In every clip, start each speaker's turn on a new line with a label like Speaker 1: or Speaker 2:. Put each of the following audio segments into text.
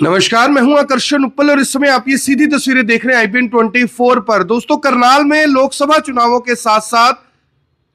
Speaker 1: नमस्कार, मैं हूं आकर्षण उपल और इस समय आप ये सीधी तस्वीरें देख रहे हैं IBN 24 पर। दोस्तों, करनाल में लोकसभा चुनावों के साथ साथ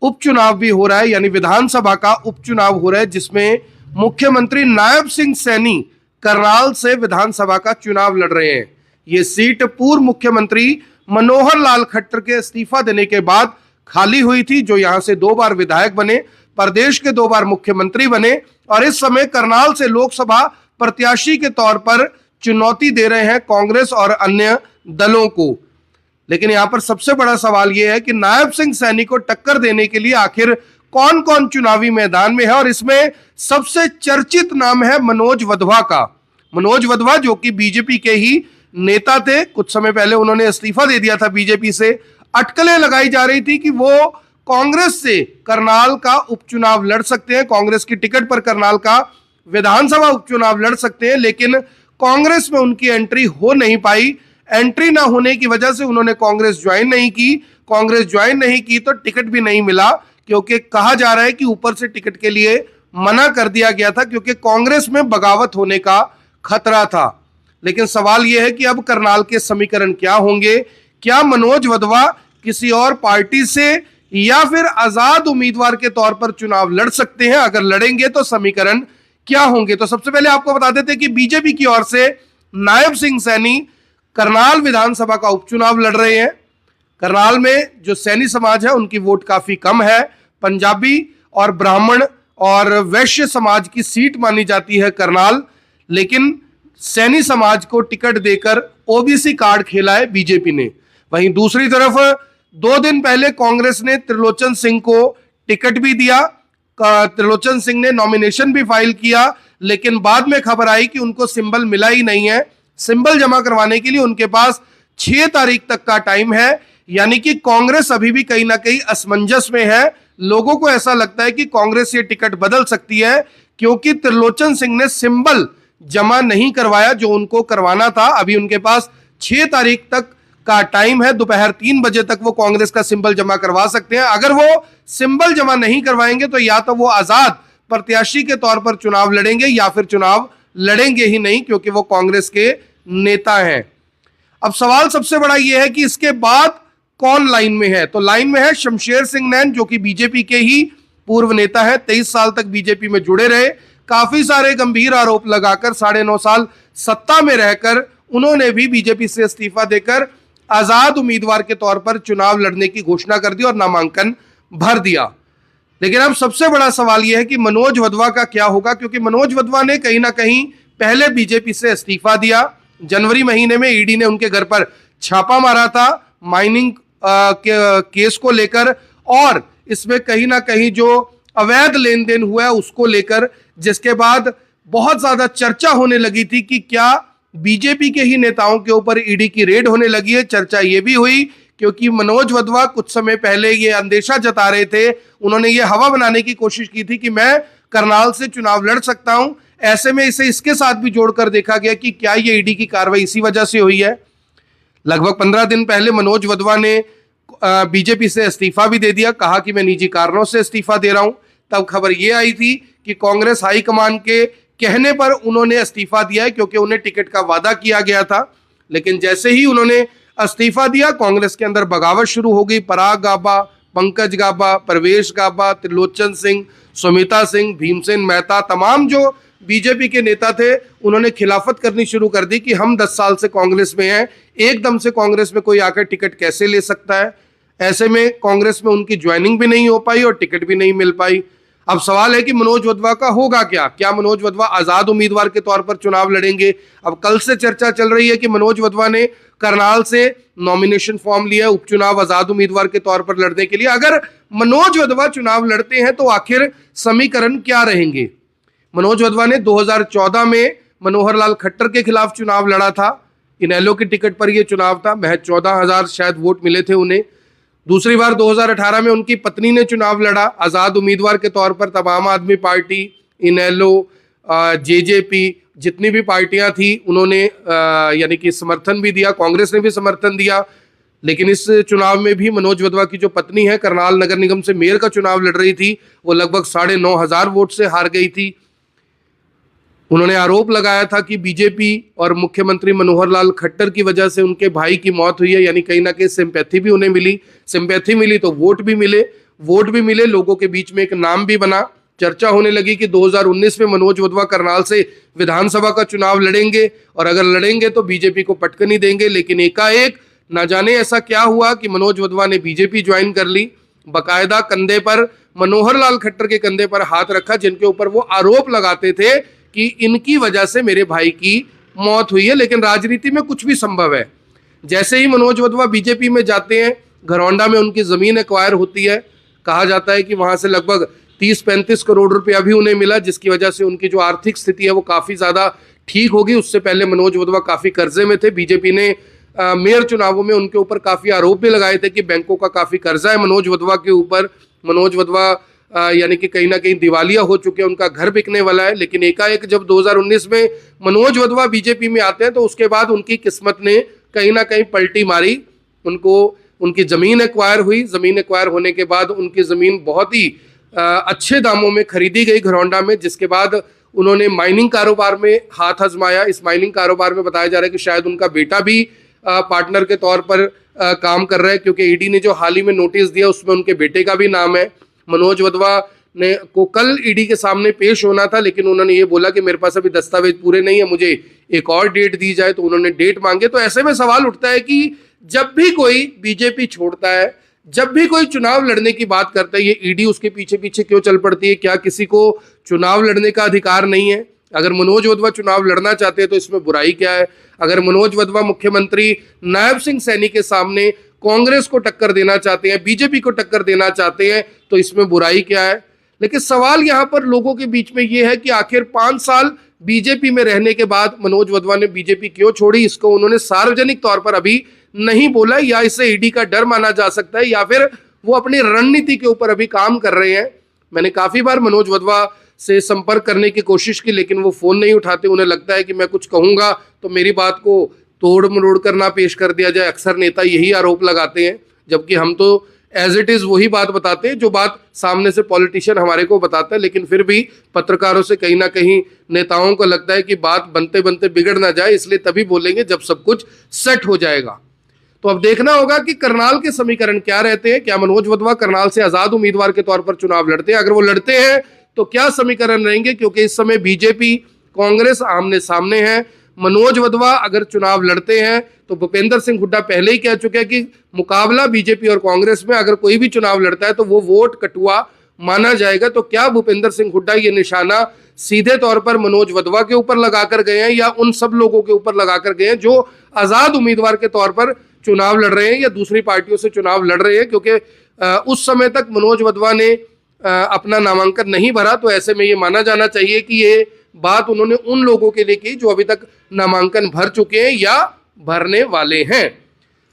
Speaker 1: उपचुनाव भी हो रहा है, यानी विधानसभा का उपचुनाव हो रहा है, जिसमें मुख्यमंत्री नायब सिंह सैनी करनाल से विधानसभा का चुनाव लड़ रहे हैं। ये सीट पूर्व मुख्यमंत्री मनोहर लाल खट्टर के इस्तीफा देने के बाद खाली हुई थी, जो यहां से 2 बार विधायक बने, प्रदेश के 2 बार मुख्यमंत्री बने और इस समय करनाल से लोकसभा प्रत्याशी के तौर पर चुनौती दे रहे हैं कांग्रेस और अन्य दलों को। लेकिन यहां पर सबसे बड़ा सवाल यह है कि नायब सिंह सैनी को टक्कर देने के लिए आखिर कौन कौन चुनावी मैदान में है, और इसमें सबसे चर्चित नाम है मनोज वधवा का। मनोज वधवा, जो कि बीजेपी के ही नेता थे, कुछ समय पहले उन्होंने इस्तीफा दे दिया था बीजेपी से। अटकलें लगाई जा रही थी कि वो कांग्रेस से करनाल का उपचुनाव लड़ सकते हैं, कांग्रेस की टिकट पर करनाल का विधानसभा उपचुनाव लड़ सकते हैं, लेकिन कांग्रेस में उनकी एंट्री हो नहीं पाई। एंट्री ना होने की वजह से उन्होंने कांग्रेस ज्वाइन नहीं की। कांग्रेस ज्वाइन नहीं की तो टिकट भी नहीं मिला, क्योंकि कहा जा रहा है कि ऊपर से टिकट के लिए मना कर दिया गया था, क्योंकि कांग्रेस में बगावत होने का खतरा था। लेकिन सवाल यह है कि अब करनाल के समीकरण क्या होंगे? क्या मनोज वधवा किसी और पार्टी से या फिर आजाद उम्मीदवार के तौर पर चुनाव लड़ सकते हैं? अगर लड़ेंगे तो समीकरण क्या होंगे? तो सबसे पहले आपको बता देते हैं कि बीजेपी की ओर से नायब सिंह सैनी करनाल विधानसभा का उपचुनाव लड़ रहे हैं। करनाल में जो सैनी समाज है उनकी वोट काफी कम है। पंजाबी और ब्राह्मण और वैश्य समाज की सीट मानी जाती है करनाल, लेकिन सैनी समाज को टिकट देकर ओबीसी कार्ड खेला है बीजेपी ने। वहीं दूसरी तरफ 2 दिन पहले कांग्रेस ने त्रिलोचन सिंह को टिकट भी दिया, त्रिलोचन सिंह ने नॉमिनेशन भी फाइल किया, लेकिन बाद में खबर आई कि उनको सिंबल मिला ही नहीं है। सिंबल जमा करवाने के लिए उनके पास 6 तारीख तक का टाइम है, यानी कि कांग्रेस अभी भी कहीं ना कहीं असमंजस में है। लोगों को ऐसा लगता है कि कांग्रेस ये टिकट बदल सकती है, क्योंकि त्रिलोचन सिंह ने सिंबल जमा नहीं करवाया जो उनको करवाना था। अभी उनके पास 6 तारीख तक का टाइम है, दोपहर 3 बजे तक वो कांग्रेस का सिंबल जमा करवा सकते हैं। अगर वो सिंबल जमा नहीं करवाएंगे तो या तो वो आजाद प्रत्याशी के तौर पर चुनाव लड़ेंगे या फिर चुनाव लड़ेंगे ही नहीं, क्योंकि वो कांग्रेस के नेता हैं। अब सवाल सबसे बड़ा यह है कि इसके बाद कौन लाइन में है? तो लाइन में है शमशेर सिंह नैन, जो कि बीजेपी के ही पूर्व नेता है, 23 साल तक बीजेपी में जुड़े रहे। काफी सारे गंभीर आरोप लगाकर 9.5 साल सत्ता में रहकर उन्होंने भी बीजेपी से इस्तीफा देकर आजाद उम्मीदवार के तौर पर चुनाव लड़ने की घोषणा कर दी और नामांकन भर दिया। लेकिन अब सबसे बड़ा सवाल यह है कि मनोज वधवा का क्या होगा, क्योंकि मनोज वधवा ने कहीं ना कहीं पहले बीजेपी से इस्तीफा दिया। जनवरी महीने में ईडी ने उनके घर पर छापा मारा था माइनिंग केस को लेकर, और इसमें कहीं ना कहीं जो अवैध लेन देन हुआ है उसको लेकर, जिसके बाद बहुत ज्यादा चर्चा होने लगी थी कि क्या बीजेपी के ही नेताओं के ऊपर ईडी की रेड होने लगी है। चर्चा ये भी हुई क्योंकि मनोज वधवा कुछ समय पहले ये अंदेशा जता रहे थे, उन्होंने ये हवा बनाने की कोशिश की थी कि मैं करनाल से चुनाव लड़ सकता हूं। ऐसे में इसे इसके साथ भी जोड़कर देखा गया कि क्या ये ईडी की कार्रवाई इसी वजह से हुई है। लगभग 15 दिन पहले मनोज वधवा ने बीजेपी से इस्तीफा भी दे दिया, कहा कि मैं निजी कारणों से इस्तीफा दे रहा हूं। तब खबर यह आई थी कि कांग्रेस हाईकमान के कहने पर उन्होंने इस्तीफा दिया है, क्योंकि उन्हें टिकट का वादा किया गया था। लेकिन जैसे ही उन्होंने इस्तीफा दिया, कांग्रेस के अंदर बगावत शुरू हो गई। पराग गाबा, पंकज गाबा, प्रवेश गाबा, त्रिलोचन सिंह, सुमिता सिंह, भीमसेन मेहता, तमाम जो बीजेपी के नेता थे, उन्होंने खिलाफत करनी शुरू कर दी कि हम 10 साल से कांग्रेस में हैं, एकदम से कांग्रेस में कोई आकर टिकट कैसे ले सकता है। ऐसे में कांग्रेस में उनकी ज्वाइनिंग भी नहीं हो पाई और टिकट भी नहीं मिल पाई। अब सवाल है कि मनोज वधवा का होगा क्या? क्या मनोज वधवा आजाद उम्मीदवार के तौर पर चुनाव लड़ेंगे? अब कल से चर्चा चल रही है कि मनोज वधवा ने करनाल से नॉमिनेशन फॉर्म लिया उपचुनाव आजाद उम्मीदवार के तौर पर लड़ने के लिए। अगर मनोज वधवा चुनाव लड़ते हैं तो आखिर समीकरण क्या रहेंगे? मनोज वधवा ने 2014 में मनोहर लाल खट्टर के खिलाफ चुनाव लड़ा था। इनेलो की टिकट पर यह चुनाव था, महज 14,000 शायद वोट मिले थे उन्हें। दूसरी बार 2018 में उनकी पत्नी ने चुनाव लड़ा आजाद उम्मीदवार के तौर पर। तब आम आदमी पार्टी, इनेलो, जेजेपी, जितनी भी पार्टियां थी उन्होंने यानी कि समर्थन भी दिया, कांग्रेस ने भी समर्थन दिया। लेकिन इस चुनाव में भी मनोज वधवा की जो पत्नी है, करनाल नगर निगम से मेयर का चुनाव लड़ रही थी, वो लगभग 9,500 वोट से हार गई थी। उन्होंने आरोप लगाया था कि बीजेपी और मुख्यमंत्री मनोहर लाल खट्टर की वजह से उनके भाई की मौत हुई है, यानी कहीं ना कहीं सिंपैथी भी उन्हें मिली। सिंपैथी मिली तो वोट भी मिले, लोगों के बीच में एक नाम भी बना। चर्चा होने लगी कि 2019 में मनोज वधवा करनाल से विधानसभा का चुनाव लड़ेंगे और अगर लड़ेंगे तो बीजेपी को पटकनी देंगे। लेकिन एकाएक ना जाने ऐसा क्या हुआ कि मनोज वधवा ने बीजेपी ज्वाइन कर ली। बकायदा कंधे पर, मनोहर लाल खट्टर के कंधे पर हाथ रखा, जिनके ऊपर वो आरोप लगाते थे कि इनकी वजह से मेरे भाई की मौत हुई है। लेकिन राजनीति में कुछ भी संभव है। जैसे ही मनोज वधवा बीजेपी में जाते हैं, घरौंडा में उनकी जमीन एक्वायर होती है। कहा जाता है कि वहां से लगभग 30-35 करोड़ रुपया भी उन्हें मिला, जिसकी वजह से उनकी जो आर्थिक स्थिति है वो काफी ज्यादा ठीक होगी। उससे पहले मनोज वधवा काफी कर्जे में थे। बीजेपी ने मेयर चुनावों में उनके ऊपर काफी आरोप भी लगाए थे कि बैंकों का काफी कर्जा है मनोज वधवा के ऊपर। मनोज वधवा यानी कि कहीं ना कहीं दिवालिया हो चुके हैं, उनका घर बिकने वाला है। लेकिन एकाएक जब 2019 में मनोज वधवा बीजेपी में आते हैं तो उसके बाद उनकी किस्मत ने कहीं ना कहीं पलटी मारी। उनकी जमीन एक्वायर हुई। जमीन एक्वायर होने के बाद उनकी जमीन बहुत ही अच्छे दामों में खरीदी गई घरौंडा में, जिसके बाद उन्होंने माइनिंग कारोबार में हाथ आजमाया। इस माइनिंग कारोबार में बताया जा रहा है कि शायद उनका बेटा भी पार्टनर के तौर पर काम कर रहा है, क्योंकि ईडी ने जो हाल ही में नोटिस दिया उसमें उनके बेटे का भी नाम है। मनोज वधवा ने को कल ईडी के सामने पेश होना था, लेकिन उन्होंने ये बोला कि मेरे पास अभी दस्तावेज पूरे नहीं है, मुझे एक और डेट दी जाए। तो उन्होंने डेट मांगे। तो ऐसे में सवाल उठता है कि जब भी कोई बीजेपी छोड़ता है, जब भी कोई चुनाव लड़ने की बात करता है, ये ईडी उसके पीछे पीछे क्यों चल पड़ती है? क्या किसी को चुनाव लड़ने का अधिकार नहीं है? अगर मनोज वधवा चुनाव लड़ना चाहते हैं तो इसमें बुराई क्या है? अगर मनोज वधवा मुख्यमंत्री नायब सिंह सैनी के सामने कांग्रेस को टक्कर देना चाहते हैं, बीजेपी को टक्कर देना चाहते हैं, तो इसमें बुराई क्या है? लेकिन सवाल यहां पर लोगों के बीच में यह है कि आखिर 5 साल बीजेपी में रहने के बाद मनोज वधवा ने बीजेपी क्यों छोड़ी? इसको उन्होंने सार्वजनिक तौर पर अभी नहीं बोला। या इसे ईडी का डर माना जा सकता है, या फिर वो अपनी रणनीति के ऊपर अभी काम कर रहे हैं। मैंने काफी बार मनोज वधवा से संपर्क करने की कोशिश की, लेकिन वो फोन नहीं उठाते। उन्हें लगता है कि मैं कुछ कहूंगा तो मेरी बात को तोड़ मरोड़ कर ना पेश कर दिया जाए। अक्सर नेता यही आरोप लगाते हैं, जबकि हम तो एज इट इज वही बात बताते हैं जो बात सामने से पॉलिटिशियन हमारे को बताता है। लेकिन फिर भी पत्रकारों से कहीं ना कहीं नेताओं को लगता है कि बात बनते बनते बिगड़ ना जाए, इसलिए तभी बोलेंगे जब सब कुछ सेट हो जाएगा। तो अब देखना होगा कि करनाल के समीकरण क्या रहते हैं। क्या मनोज वधवा करनाल से आजाद उम्मीदवार के तौर पर चुनाव लड़ते हैं? अगर वो लड़ते हैं तो क्या समीकरण रहेंगे? क्योंकि इस समय बीजेपी कांग्रेस आमने सामने है। मनोज वधवा अगर चुनाव लड़ते हैं तो भूपेंद्र सिंह हुड्डा पहले ही कह चुके हैं कि मुकाबला बीजेपी और कांग्रेस में, अगर कोई भी चुनाव लड़ता है तो वो वोट कटुआ माना जाएगा। तो क्या भूपेंद्र सिंह हुड्डा ये निशाना सीधे तौर पर मनोज वधवा के ऊपर लगाकर गए हैं, या उन सब लोगों के ऊपर लगाकर गए हैं जो आजाद उम्मीदवार के तौर पर चुनाव लड़ रहे हैं या दूसरी पार्टियों से चुनाव लड़ रहे हैं? क्योंकि उस समय तक मनोज वधवा ने अपना नामांकन नहीं भरा, तो ऐसे में ये माना जाना चाहिए कि ये बात उन्होंने उन लोगों के लिए की जो अभी तक नामांकन भर चुके हैं या भरने वाले हैं।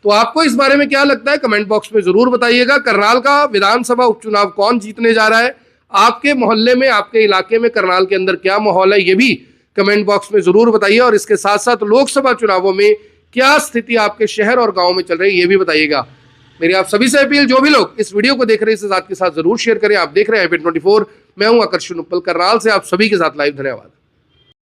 Speaker 1: तो आपको इस बारे में क्या लगता है? कमेंट बॉक्स में जरूर बताइएगा। करनाल का विधानसभा उपचुनाव कौन जीतने जा रहा है? आपके मोहल्ले में, आपके इलाके में करनाल के अंदर क्या माहौल है, ये भी कमेंट बॉक्स में जरूर बताइए। और इसके साथ साथ लोकसभा चुनावों में क्या स्थिति आपके शहर और गांव में चल रही है, ये भी बताइएगा। मेरी आप सभी से अपील, जो भी लोग इस वीडियो को देख रहे हैं इसे साथ के साथ जरूर शेयर करें। आप देख रहे हैं IPN 24, मैं हूं आकर्षण उप्पल करनाल से, आप सभी के साथ लाइव। धन्यवाद।